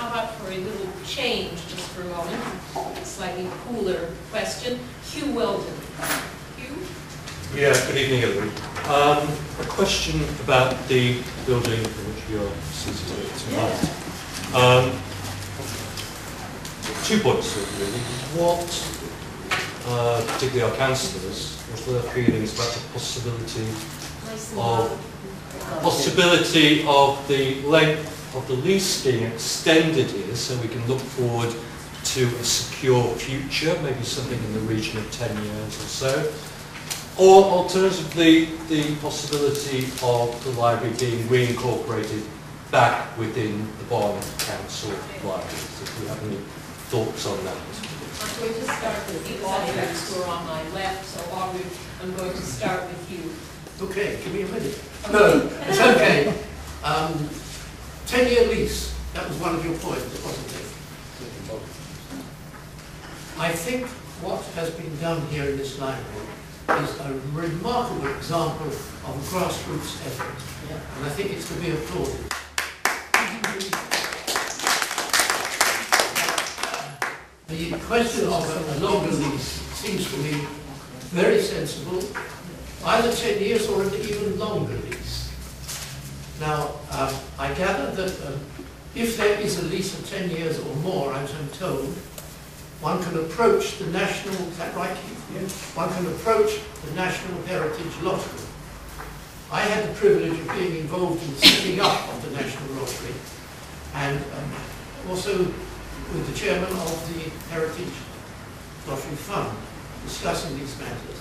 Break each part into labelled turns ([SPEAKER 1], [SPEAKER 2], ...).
[SPEAKER 1] how about for a little change, just for a moment, a slightly cooler question. Hugh Weldon. Hugh?
[SPEAKER 2] Yeah, good evening, everybody. A question about the building in which you're seated tonight. 2 points, really. What, particularly our councillors, what are their feelings about the possibility of the length of the lease being extended here, so we can look forward to a secure future, maybe something in the region of 10 years or so, or alternatively the possibility of the library being reincorporated back within the Barnet Council Library. If you have any thoughts on that.
[SPEAKER 1] I'm going to start with the audience who are on my left, so Aubrey, I'm going to start with you.
[SPEAKER 3] Okay, give me a minute. No, it's okay. 10-year lease, that was one of your points, wasn't it? I think what has been done here in this library is a remarkable example of a grassroots effort, and I think it's to be applauded. The question of a longer lease seems to me very sensible, either 10 years or an even longer lease. Now, I gather that if there is a lease of 10 years or more, as I'm told, one can approach the National, is that right, Keith? Yes. One can approach the National Heritage Lottery. I had the privilege of being involved in the setting up of the National Lottery, and also with the chairman of the Heritage Lottery Fund, discussing these matters.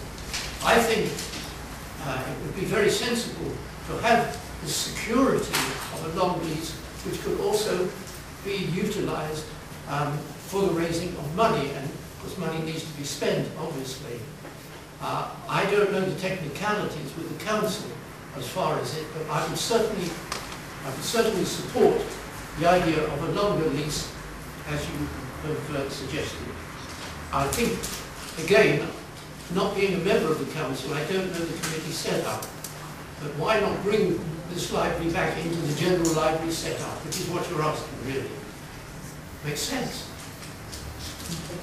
[SPEAKER 3] I think it would be very sensible to have the security of a long lease, which could also be utilised for the raising of money, and because money needs to be spent, obviously. I don't know the technicalities with the council as far as it, but I would certainly support the idea of a longer lease, as you have suggested. I think, again, not being a member of the council, I don't know the committee setup, but why not bring this library back into the general library setup, which is what you're asking, really. Makes sense.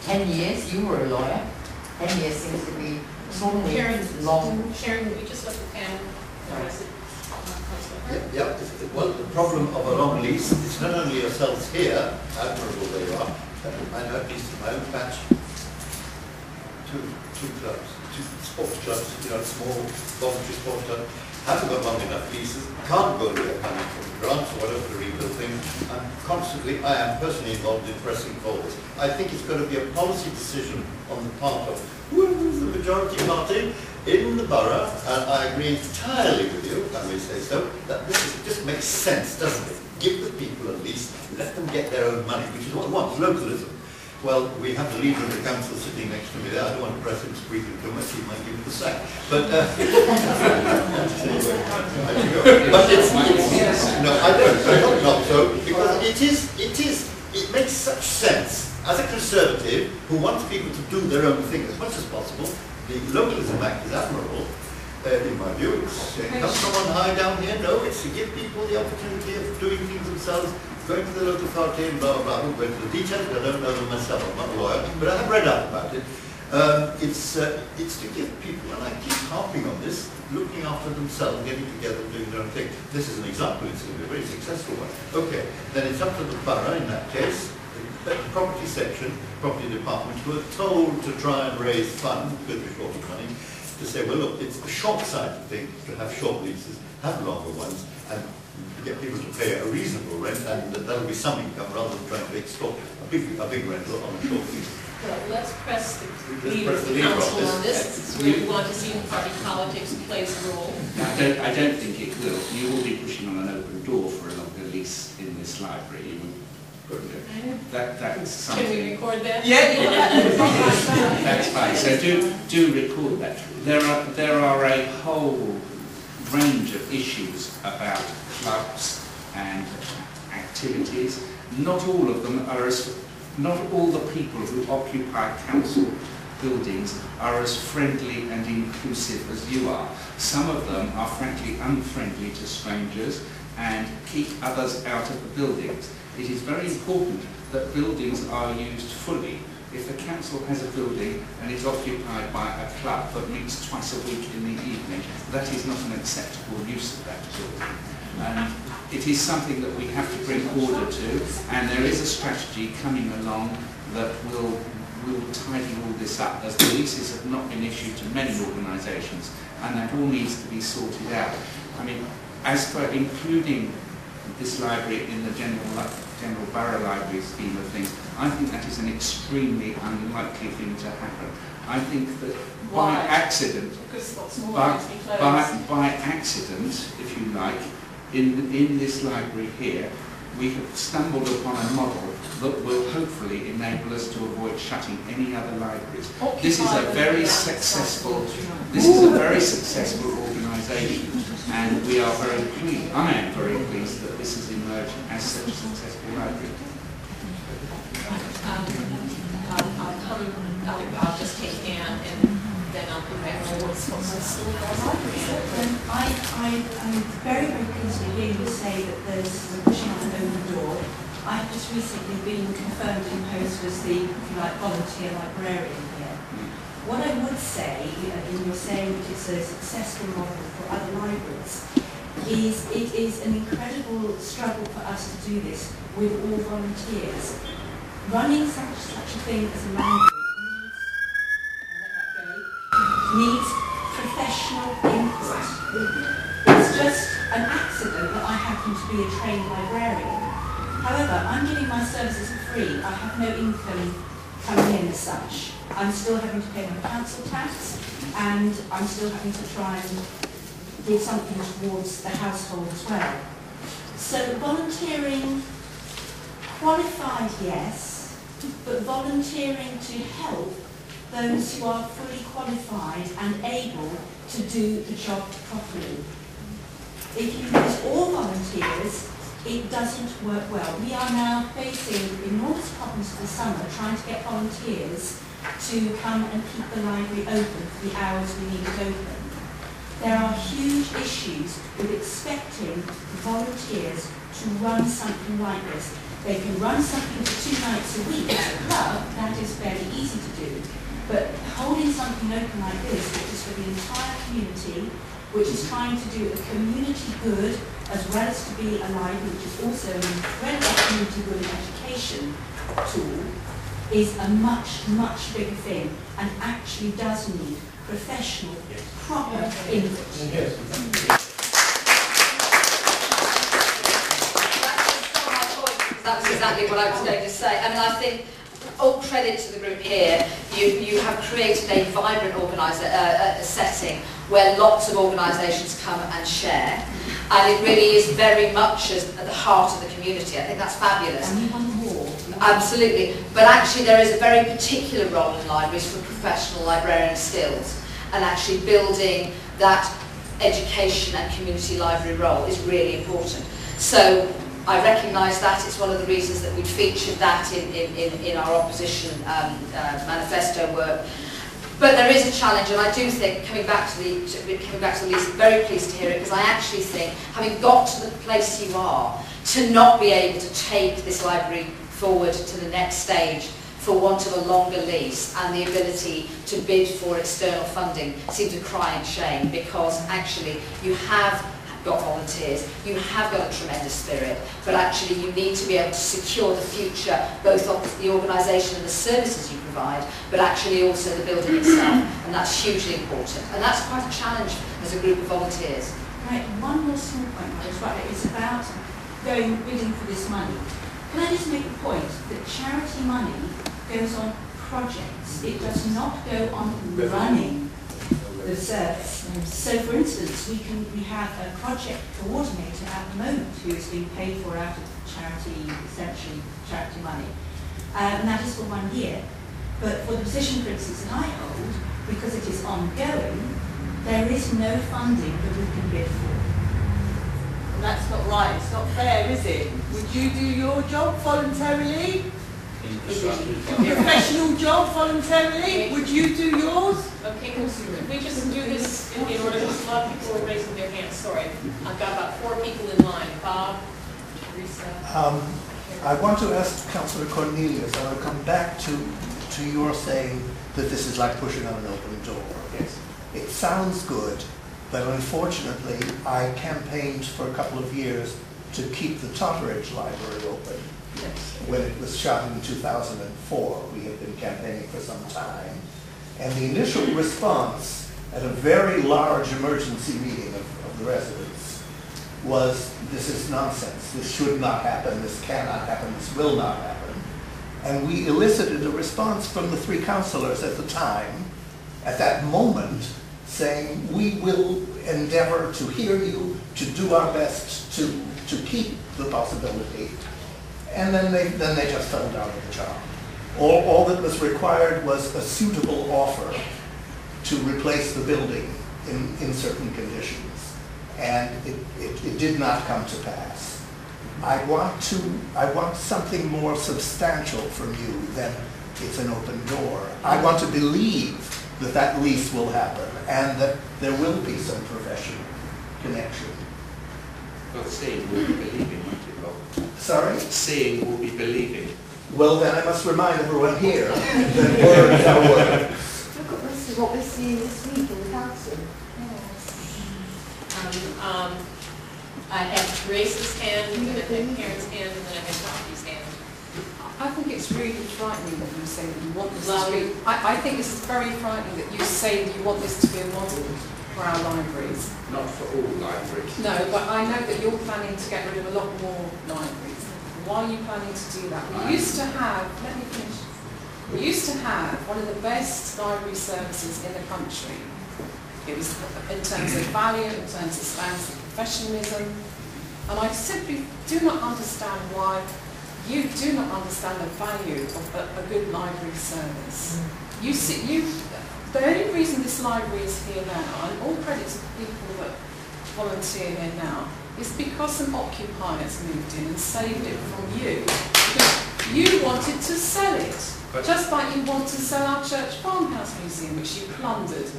[SPEAKER 4] 10 years, you were a lawyer. 10 years seems to be extraordinarily long.
[SPEAKER 1] Sharon, would you just let the panel address it?
[SPEAKER 5] Yeah. Well, the problem of a long lease, it's not only yourselves here, admirable they are, I know at least in my own patch, two clubs, 2 sports clubs, small voluntary sports clubs, haven't got long enough leases, can't go to their kind of grants or whatever to rebuild things, and constantly I am personally involved in pressing forward. I think it's going to be a policy decision on the part of whoever's the majority party in the borough, and I agree entirely with you, if I may say so, that this just makes sense, doesn't it? Give the people a lease, let them get their own money, which is what we want, localism. Well, we have the leader of the council sitting next to me there. I don't want to press him squeaking too much, he might give it the sack. But, but it's no, I don't not so, because it makes such sense. As a conservative who wants people to do their own thing as much as possible, the Localism Act is admirable. In my view, it comes from on high down here. No, it's to give people the opportunity of doing things themselves, going to the local authority and blah, blah, blah. I won't go into the details, but I don't know them myself, I'm not a lawyer, but I have read up about it. It's to give people, and I keep harping on this, looking after themselves, getting together, doing their own thing. This is an example, it's going to be a very successful one. Okay, then it's up to the borough, in that case, the property section, property department, who are told to try and raise funds, because we're short of money, to say, well look, it's the short-sighted thing to have short leases, have longer ones, and get people to pay a reasonable rent, and that'll be some income rather than trying to extort a big rental on a short lease.
[SPEAKER 1] Well, let's press the lead of the council on this. This is where we want to see party politics plays a role.
[SPEAKER 6] I don't think it will. You will be pushing on an open door for a longer lease in this library. You would, that's something.
[SPEAKER 1] Can we record that?
[SPEAKER 6] Yeah. That's fine. So do record that. There are a whole range of issues about clubs and activities. Not all of them are not all the people who occupy council buildings are as friendly and inclusive as you are. Some of them are frankly unfriendly to strangers. and keep others out of the buildings. It is very important that buildings are used fully. If the council has a building and it's occupied by a club that meets twice a week in the evening, that is not an acceptable use of that building. It is something that we have to bring order to, and there is a strategy coming along that will tidy all this up, as the leases have not been issued to many organisations, and that all needs to be sorted out. I mean, as for including this library in the general borough library scheme of things, I think that is an extremely unlikely thing to happen. I think that by accident, by accident, if you like, in this library here, we have stumbled upon a model that will hopefully enable us to avoid shutting any other libraries. This is a very successful organisation, and we are very pleased. I am very pleased that this has emerged as such a successful library.
[SPEAKER 1] I'll just take Anne and then I'll come back to what's
[SPEAKER 7] I'm very, very pleased to hear you say that there's pushing on an open door. I've just recently been confirmed in post as the, if you like, volunteer librarian here. What I would say, in your saying that it's a successful model for other libraries, is it is an incredible struggle for us to do this with all volunteers. Running such a thing as a library needs professional input. It's just an accident that I happen to be a trained librarian. However, I'm giving my services for free. I have no income coming in as such. I'm still having to pay my council tax, and I'm still having to try and give something towards the household as well. So volunteering, qualified, yes, but volunteering to help those who are fully qualified and able to do the job properly. If you use all volunteers, it doesn't work well. We are now facing enormous problems for the summer trying to get volunteers to come and keep the library open for the hours we need it open. There are huge issues with expecting volunteers to run something like this. They can run something for 2 nights a week at a club, that is fairly easy to do. But holding something open like this, which is for the entire community, which is trying to do a community good as well as to be a library, which is also an incredible community good and education tool, is a much, much bigger thing and actually does need professional, proper input.
[SPEAKER 8] That's exactly what I was going to say. I mean, I think all credit to the group here. You have created a vibrant setting where lots of organisations come and share, and it really is very much at the heart of the community. I think that's fabulous.
[SPEAKER 7] And we want more.
[SPEAKER 8] Absolutely. But actually there is a very particular role in libraries for professional librarian skills, and actually building that education and community library role is really important. So I recognise that. It's one of the reasons that we featured that in our opposition manifesto work. But there is a challenge, and I do think, coming back to the lease, very pleased to hear it, because I actually think, having got to the place you are, to not be able to take this library forward to the next stage for want of a longer lease and the ability to bid for external funding seems a crying shame, because actually you have got volunteers, you have got a tremendous spirit, but actually you need to be able to secure the future, both of the organisation and the services you provide, but actually also the building itself, and that's hugely important. And that's quite a challenge as a group of volunteers.
[SPEAKER 7] Right, one more small point, I was right, it's about bidding for this money. Can I just make a point that charity money goes on projects, it does not go on running the service. So for instance, we have a project coordinator at the moment who is being paid for out of charity, essentially charity money, and that is for 1 year. But for the position, for instance, that I hold, because it is ongoing, there is no funding that we can bid for.
[SPEAKER 9] Well, that's not right, it's not fair, is it? Would you do your job voluntarily? Professional job voluntarily? Would you do yours?
[SPEAKER 1] Okay, could we just do this in order, because a lot of people are raising their hands, sorry. I've got about 4 people in line. Bob, Teresa.
[SPEAKER 10] I want to ask Councillor Cornelius, I will come back to your saying that this is like pushing on an open door.
[SPEAKER 6] Yes.
[SPEAKER 10] It sounds good, but unfortunately I campaigned for a couple of years to keep the Totteridge Library open.
[SPEAKER 6] Yes.
[SPEAKER 10] When it was shut in 2004, we had been campaigning for some time. And the initial response at a very large emergency meeting of the residents was, this is nonsense, this should not happen, this cannot happen, this will not happen. And we elicited a response from the 3 councillors at the time, at that moment, saying, we will endeavour to hear you, to do our best to keep the possibility. And then they just fell down at the charm. All that was required was a suitable offer to replace the building in certain conditions. And it did not come to pass. I want something more substantial from you than it's an open door. I want to believe that lease will happen and that there will be some professional connection.
[SPEAKER 6] Well, seeing will be believing, won't it, Rob?
[SPEAKER 10] Sorry?
[SPEAKER 6] Seeing will be believing.
[SPEAKER 10] Well, then I must remind everyone here that words are words.
[SPEAKER 9] Look at this is what we're seeing this week in the council.
[SPEAKER 1] I had Teresa's hand, and then I had Karen's hand, and then I had Bobby's hand.
[SPEAKER 11] I think it's really frightening that you say that you want this to be... I think this is very frightening that you say that you want this to be a model for our libraries.
[SPEAKER 6] Not for all libraries.
[SPEAKER 11] No, but I know that you're planning to get rid of a lot more libraries. Why are you planning to do that? We used to have... Let me finish. We used to have one of the best library services in the country. It was in terms of value, in terms of standards of professionalism. And I simply do not understand why you do not understand the value of a good library service. The only reason this library is here now, and all credit to the people that volunteer here now, is because some occupiers moved in and saved it from you. Because you wanted to sell it. Just like you want to sell our Church Farmhouse Museum, which you plundered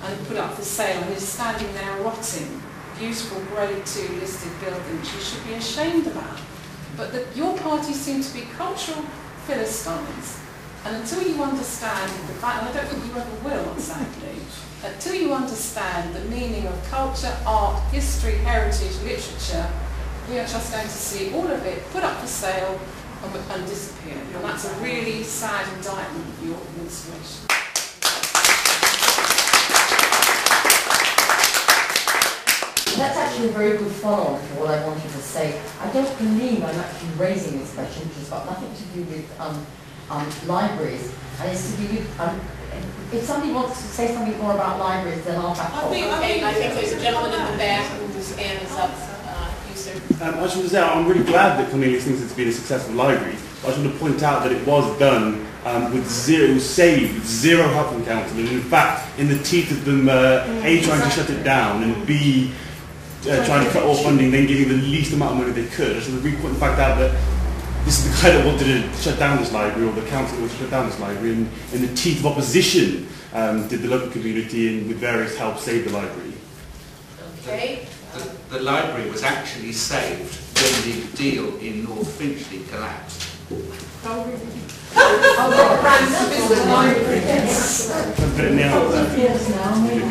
[SPEAKER 11] and put up for sale and is standing there rotting. Beautiful Grade 2 listed building, which you should be ashamed about. But your party seem to be cultural Philistines. And until you understand the fact, and I don't think you ever will, sadly, until you understand the meaning of culture, art, history, heritage, literature, we are just going to see all of it put up for sale and disappear. And that's a really sad indictment of your administration.
[SPEAKER 4] That's actually a very good follow-on to what I wanted to say. I don't believe I'm actually raising this question, which has got nothing to do with libraries, and it's to do with, if somebody wants to say something more about libraries, then I'll have to.
[SPEAKER 1] I think there's a gentleman in the back whose hand is up.
[SPEAKER 12] I just want to say I'm really glad that Cornelius thinks it's been a successful library. I just want to point out that it was done with zero help from council, and in fact, in the teeth of them, A, trying to shut it down, and B, trying to cut off funding, then giving the least amount of money they could. I just want to really point the fact out that this is the guy that wanted to shut down this library, or the council that wanted to shut down this library, and in the teeth of opposition, did the local community and with various help save the library.
[SPEAKER 1] Okay.
[SPEAKER 6] The library was actually saved when the deal in North Finchley collapsed.
[SPEAKER 1] Oh, really?
[SPEAKER 13] Yes, now, maybe.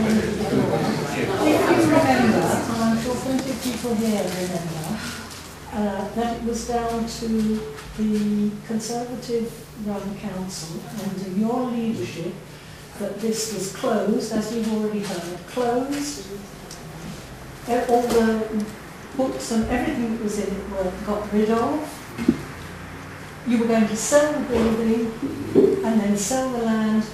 [SPEAKER 13] If you remember, and I'm sure plenty of people here remember, that it was down to the Conservative-run council under your leadership that this was closed, as you've already heard, closed. All the books and everything that was in it were got rid of. You were going to sell the building and then sell the land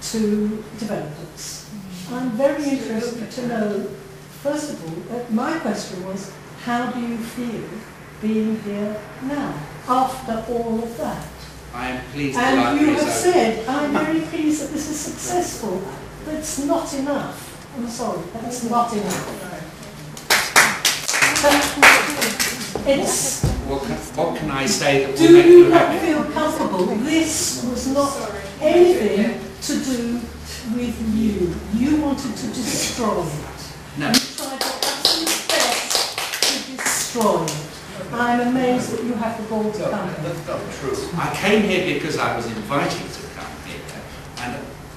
[SPEAKER 13] to developers. I'm very interested to know, first of all, my question was, how do you feel being here now, after all of that?
[SPEAKER 6] I am pleased the
[SPEAKER 13] and
[SPEAKER 6] library
[SPEAKER 13] you have
[SPEAKER 6] is
[SPEAKER 13] said, I'm very pleased that this is successful, but it's not enough. I'm sorry, that's not enough. It's,
[SPEAKER 6] what can I say that will
[SPEAKER 13] do
[SPEAKER 6] make
[SPEAKER 13] you
[SPEAKER 6] you
[SPEAKER 13] not
[SPEAKER 6] happy?
[SPEAKER 13] feel comfortable? This was not anything to do with you. You wanted to destroy it.
[SPEAKER 6] No.
[SPEAKER 13] You tried your absolute best to destroy it. I'm amazed that you have the gall to come here.
[SPEAKER 5] That's not true.
[SPEAKER 6] I came here because I was invited to come here, and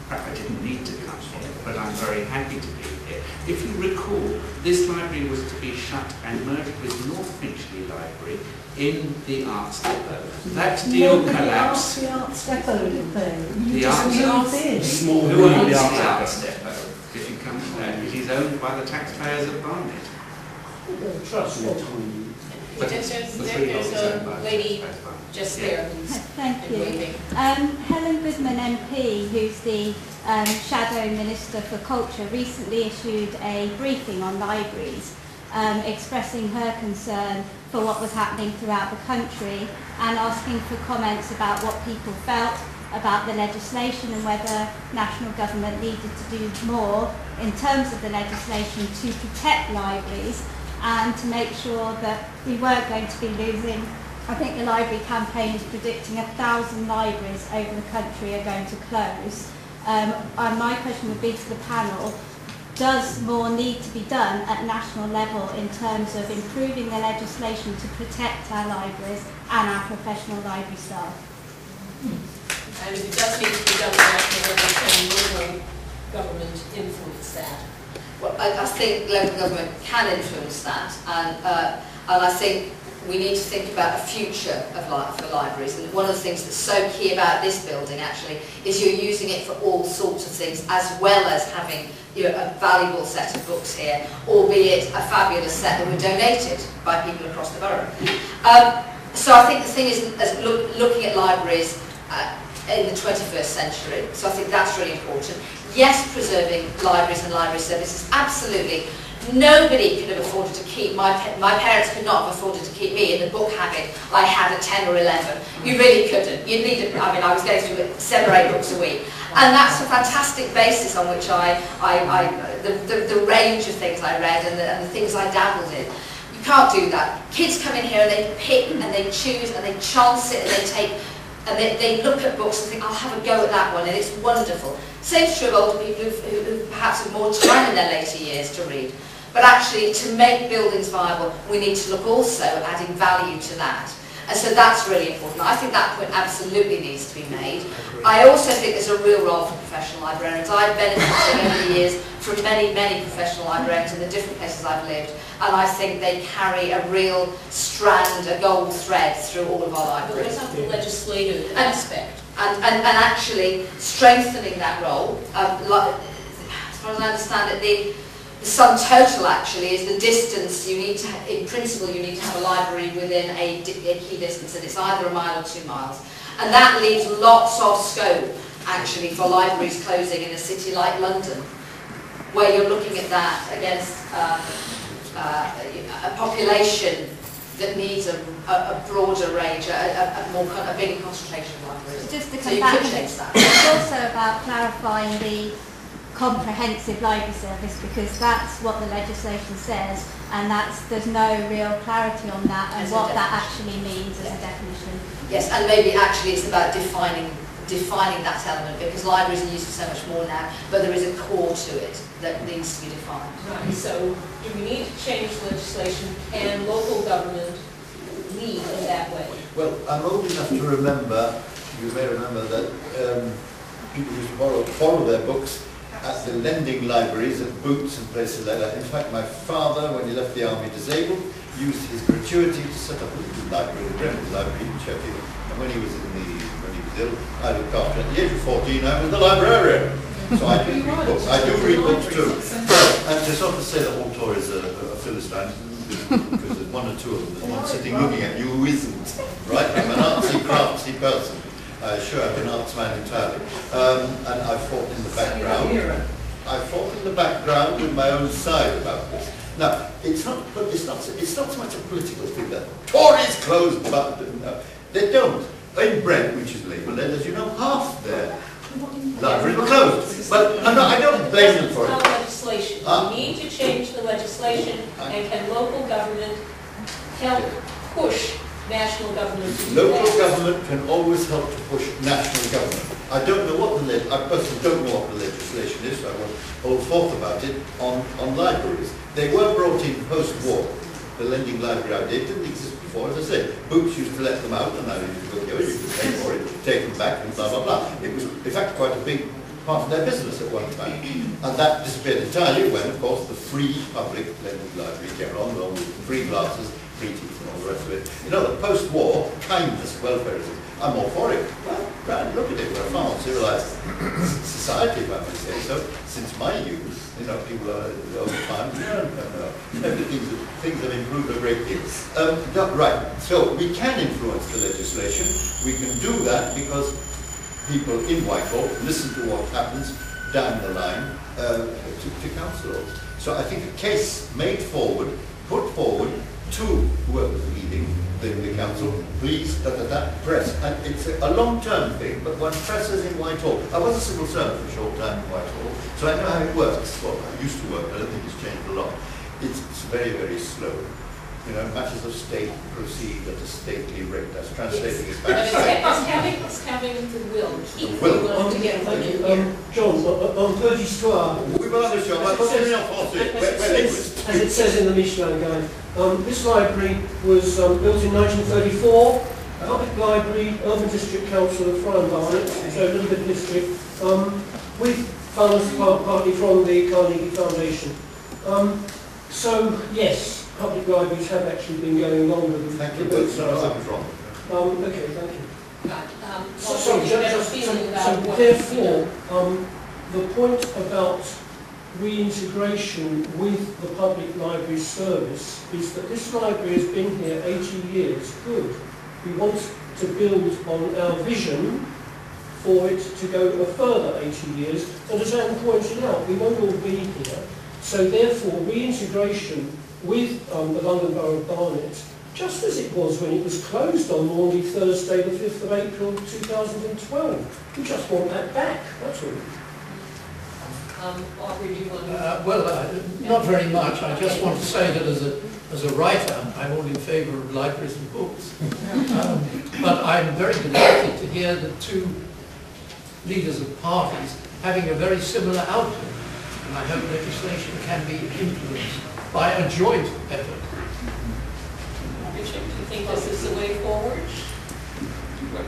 [SPEAKER 6] I didn't need to come here, but I'm very happy to be here. If you recall, this library was to be shut and merged with North Finchley Library in the Arts Depot. That deal collapsed.
[SPEAKER 13] The Arts Depot, did they? You
[SPEAKER 6] The
[SPEAKER 13] just
[SPEAKER 6] Arts
[SPEAKER 13] moved in.
[SPEAKER 12] Small
[SPEAKER 6] Who
[SPEAKER 12] room in
[SPEAKER 6] owns
[SPEAKER 12] the
[SPEAKER 6] the
[SPEAKER 12] Arts
[SPEAKER 6] Arts Depot? If you come to that, it is owned by the taxpayers of Barnet.
[SPEAKER 12] Trust me.
[SPEAKER 6] But
[SPEAKER 1] There's
[SPEAKER 6] the freehold is owned by
[SPEAKER 1] a
[SPEAKER 6] the
[SPEAKER 1] lady
[SPEAKER 6] taxpayers of Barnet.
[SPEAKER 1] just
[SPEAKER 6] Yeah.
[SPEAKER 1] there who's
[SPEAKER 14] Thank
[SPEAKER 1] been
[SPEAKER 14] you.
[SPEAKER 1] waiting.
[SPEAKER 14] Helen Goodman MP, who's the Shadow Minister for Culture, recently issued a briefing on libraries, expressing her concern for what was happening throughout the country and asking for comments about what people felt about the legislation and whether national government needed to do more in terms of the legislation to protect libraries and to make sure that we weren't going to be losing. I think the library campaign is predicting 1,000 libraries over the country are going to close. And my question would be to the panel, does more need to be done at national level in terms of improving the legislation to protect our libraries and our professional library staff?
[SPEAKER 1] And if it does need to be done at national level, can local government influence that?
[SPEAKER 8] Well, I think local government can influence that, and I think we need to think about a future of for libraries. And one of the things that's so key about this building, actually, is you're using it for all sorts of things, as well as having a valuable set of books here, albeit a fabulous set that were donated by people across the borough. So I think the thing is looking at libraries in the 21st century, so I think that's really important. Yes, preserving libraries and library services, absolutely. Nobody could have afforded to keep, my parents could not have afforded to keep me in the book habit I had at 10 or 11. You really couldn't. You'd need, I was going through 7 or 8 books a week. And that's a fantastic basis on which the range of things I read and the things I dabbled in. You can't do that. Kids come in here and they pick and they choose and they chance it and they take, and they look at books and think, I'll have a go at that one, and it's wonderful. Same's true of older people who perhaps have more time in their later years to read. But actually, to make buildings viable, we need to look also at adding value to that. And so that's really important. I think that point absolutely needs to be made. I also think there's a real role for professional librarians. I've benefited over the years from many, many professional librarians in the different places I've lived, and I think they carry a real strand, a gold thread through all of our libraries.
[SPEAKER 1] What about the legislative aspect?
[SPEAKER 8] And actually strengthening that role. As far as I understand it, the sum total actually is the distance you need to, in principle, you need to have a library within a key distance, and it's either a mile or 2 miles. And that leaves lots of scope actually for libraries closing in a city like London, where you're looking at that against a population that needs a broader range, a bigger concentration of libraries.
[SPEAKER 14] Just to
[SPEAKER 8] So
[SPEAKER 14] come
[SPEAKER 8] you
[SPEAKER 14] back,
[SPEAKER 8] could change that.
[SPEAKER 14] it's also about clarifying the comprehensive library service, because that's what the legislation says, and there's no real clarity on that and what that actually means as a definition.
[SPEAKER 8] Yes, and maybe actually it's about defining that element, because libraries are used for so much more now, but there is a core to it that needs to be defined.
[SPEAKER 1] Right, so do we need to change legislation? Can local government lead in that way?
[SPEAKER 5] Well, I'm old enough to remember, you may remember that people used to borrow their books at the lending libraries at Boots and places like that. In fact, my father, when he left the army disabled, used his gratuity to set up a little library, the Bremens Library in Sheffield. And when he was ill, I looked after it. At the age of 14, I was the librarian. So I do read books. I do read books too. And it's not to say that all Tories are Philistines, because there's one or two of them. The one sitting looking at you who isn't. Right? I'm an artsy, craftsy person. Sure, I'm an artsman entirely. And I fought in the background. I fought in the background with my own side about this. Now, it's not so much a political thing that Tories close, but no, they don't. In Brent, which is labelled, as you know, half their libraries were closed. But I don't blame them for it.
[SPEAKER 1] Legislation. We need to change the legislation, and can local government help push national government to do that?
[SPEAKER 5] Local government can always help to push national government. I personally don't know what the legislation is, so I won't hold forth about it on libraries. They were brought in post-war, the lending library idea didn't exist before. As I say, books used to let them out, and now you could go, you could pay for it, take them back, and blah, blah, blah. It was, in fact, quite a big part of their business at one time. And that disappeared entirely when, of course, the free public lending library came along with free glasses, free teeth, and all the rest of it. You know, the post-war kindness, welfareism, I'm all for it. Well, grand, look at it, we're a far more civilized society, if I may say so. Since my youth, you know, people are over time, things have improved a great deal. Right, so we can influence the legislation. We can do that because people in Whitehall listen to what happens down the line to councillors. So I think a case made forward, put forward to whoever's leading the council, please, press. And it's a long-term thing, but one presses in Whitehall. I was a civil servant for a short time in Whitehall, so I know how it works. Well, I used to work, I don't think it's changed a lot. It's very, very slow. You know, matters of state proceed at a stately rate. That's translating it back.
[SPEAKER 1] It's having the will. Keep the will to get
[SPEAKER 15] thank you. John, on 30 Square.
[SPEAKER 5] We will understand.
[SPEAKER 15] As it says in the Michelin Guide, this library was built in 1934. Public Library, Urban District Council of Friern Barnet, so a little bit of history, with funds partly from the Carnegie Foundation. So, yes, public libraries have actually been going longer than
[SPEAKER 5] thank you.
[SPEAKER 15] Okay, thank you.
[SPEAKER 1] So
[SPEAKER 15] therefore, the point about reintegration with the public library service is that this library has been here 80 years. Good. We want to build on our vision for it to go a further 80 years. And as Anne pointed out, we won't all be here. So therefore, reintegration with the London Borough of Barnet, just as it was when it was closed on Maundy Thursday, the 5th of April 2012. We just want that back, that's all.
[SPEAKER 1] Aubrey, do you want to...
[SPEAKER 3] not very much. I just want to say that as a writer, I'm all in favour of libraries and books. But I'm very delighted to hear the two leaders of parties having a very similar outlook. And I hope legislation can be influenced by a joint effort.
[SPEAKER 1] Richard, do you think this is the way forward?
[SPEAKER 6] Well,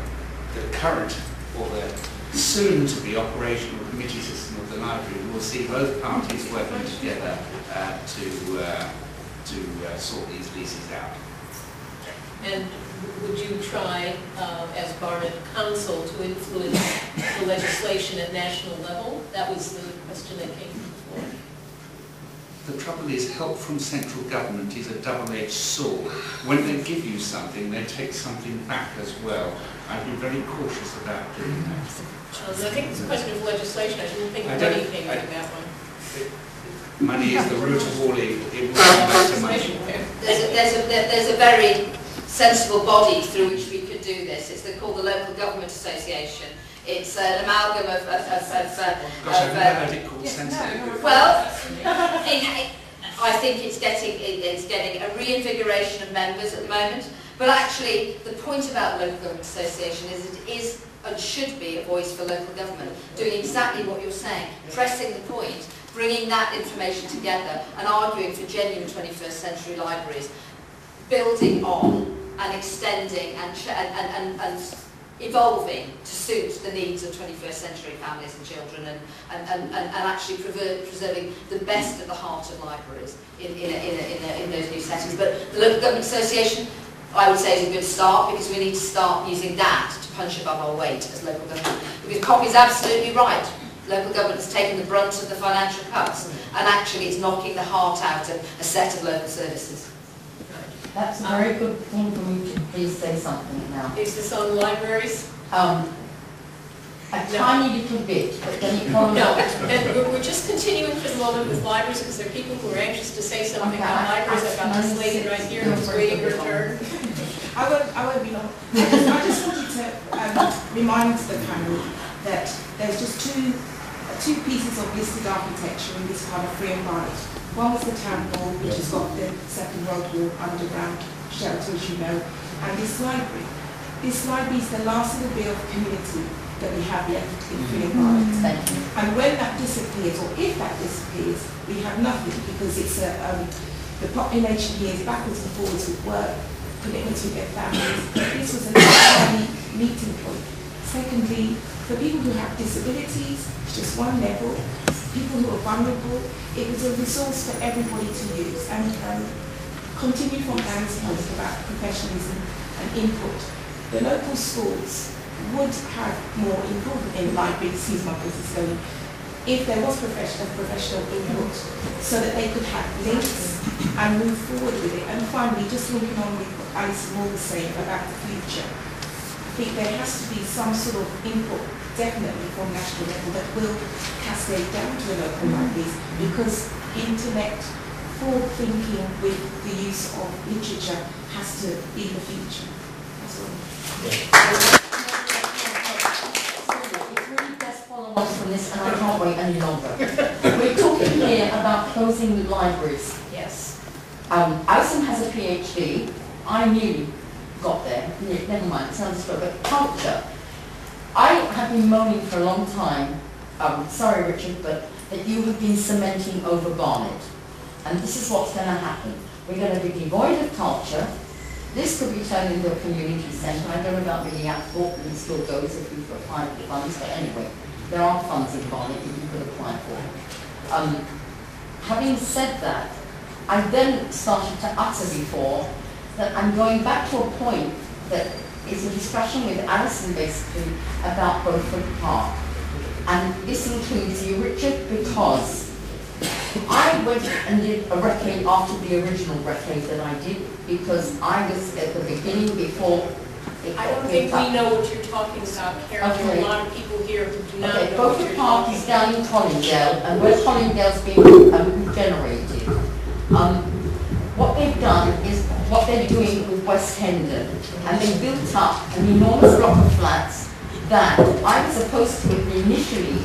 [SPEAKER 6] the current or the soon-to-be operational committee system of the library will see both parties working together to sort these leases out.
[SPEAKER 1] And would you try, as Barnet Council, to influence the legislation at national level? That was the question that came before.
[SPEAKER 6] The trouble is, help from central government is a double-edged sword. When they give you something, they take something back as well. I'd be very cautious about doing that.
[SPEAKER 1] I think it's a question of legislation. I didn't think money came into that one.
[SPEAKER 6] Money is the root of all evil. It will come back to money.
[SPEAKER 8] There's a very sensible body through which we could do this. It's called the Local Government Association. It's an amalgam of
[SPEAKER 6] Gosh, I've never heard it called sensible.
[SPEAKER 8] Well, I think it's getting a reinvigoration of members at the moment. But actually, the point about the Local Government Association is it is and should be a voice for local government, doing exactly what you're saying, pressing the point, bringing that information together and arguing for genuine 21st century libraries, building on and extending and evolving to suit the needs of 21st century families and children and actually preserving the best at the heart of libraries in those new settings. But the Local Government Association, I would say, is a good start because we need to start using that to punch above our weight as local government. Because Copy's absolutely right. Local government has taken the brunt of the financial cuts and actually it's knocking the heart out of a set of local services.
[SPEAKER 4] That's a very good thing for me to please say something now.
[SPEAKER 1] Is this on libraries?
[SPEAKER 4] A tiny little bit, but then it comes...
[SPEAKER 1] No, and we're just continuing for the moment with libraries because there are people who are anxious to say something about libraries. I've got this lady right here who's waiting her turn.
[SPEAKER 16] I won't be long. I just wanted to remind the panel that there's just two pieces of listed architecture in this part of Friern Barnet. One was the town hall, which has got the Second World War underground shelter, as you know, and this library. This library is the last of the bit of community that we have left in Friern Barnet. And when that disappears, or if that disappears, we have nothing because it's the population here is backwards and forwards with work, commitments with their families. This was an early meeting point. Secondly, for people who have disabilities, just one level, people who are vulnerable, it was a resource for everybody to use. And continue from Dan's point about professionalism and input. The local schools would have more input in library, excuse my voice is going, if there was professional input, so that they could have links and move forward with it. And finally, just linking on with what Alison was saying about the future, I think there has to be some sort of input, definitely from national level, that will cascade down to the local libraries, because internet forward thinking with the use of literature has to be the future. That's all.
[SPEAKER 4] It really does follow on from this, and I can't wait any longer. We're talking here about closing libraries.
[SPEAKER 1] Yes.
[SPEAKER 4] Alison has a PhD. I nearly got there. Never mind, it sounds slow, but culture. I have been moaning for a long time, sorry Richard, but that you have been cementing over Barnet. And this is what's going to happen. We're going to be devoid of culture. This could be turned into a community centre. I don't know about the Portland still goes if you've applied for funds, but anyway, there are funds in Barnet that you could apply for. Having said that, I then started to utter before that I'm going back to a point that is a discussion with Alison basically about Beaufort Park. And this includes you, Richard, because I went and did a recce after the original recce that I did, because I was at the beginning before it
[SPEAKER 1] I don't think we know what you're talking about, Karen.
[SPEAKER 4] Okay.
[SPEAKER 1] There are a lot of people here who do not
[SPEAKER 4] Okay,
[SPEAKER 1] know what
[SPEAKER 4] Beaufort
[SPEAKER 1] you're
[SPEAKER 4] Park
[SPEAKER 1] talking
[SPEAKER 4] is
[SPEAKER 1] about.
[SPEAKER 4] down in Colindale, and where Colindale's being regenerated. What they've done is what they're doing with West Hendon, and they built up an enormous block of flats that I was supposed to initially,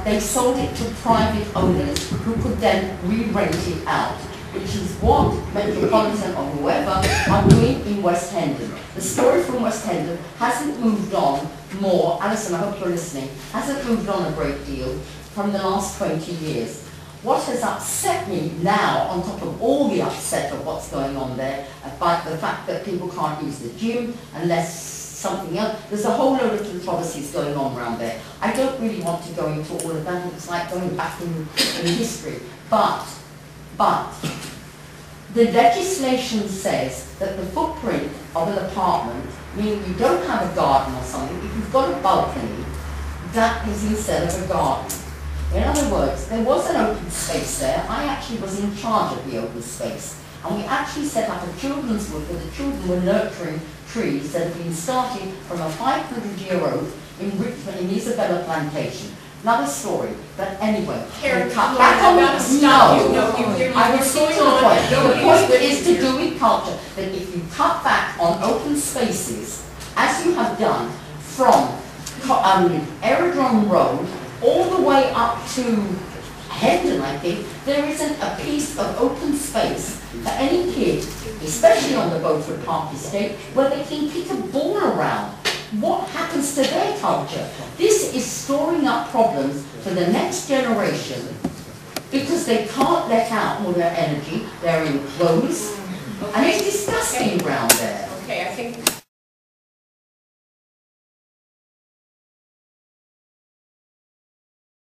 [SPEAKER 4] they sold it to private owners who could then re-rent it out, which is what Metropolitan or whoever are doing in West Hendon. The story from West Hendon hasn't moved on more, Alison, I hope you're listening, hasn't moved on a great deal from the last 20 years. What has upset me now, on top of all the upset of what's going on there, about the fact that people can't use the gym unless something else, there's a whole load of controversies going on around there. I don't really want to go into all of that, it's like going back in history. But, the legislation says that the footprint of an apartment, meaning you don't have a garden or something, if you've got a balcony, that is instead of a garden. In other words, there was an open space there. I actually was in charge of the open space. And we actually set up a children's wood where the children were nurturing trees that had been started from a 500-year-old in Richmond, in Isabella Plantation. Another story, but anyway.
[SPEAKER 1] Karen,
[SPEAKER 4] cut back on
[SPEAKER 1] about to stop you. No,
[SPEAKER 4] I will stick to the point. The point is to do with culture, that if you cut back on open spaces, as you have done from Aerodrome Road, all the way up to Hendon, I think, there isn't a piece of open space for any kid, especially on the Beaufort Park estate, where they can kick a ball around. What happens to their culture? This is storing up problems for the next generation because they can't let out all their energy. They're in clothes, and it's disgusting around there.
[SPEAKER 1] Okay, I think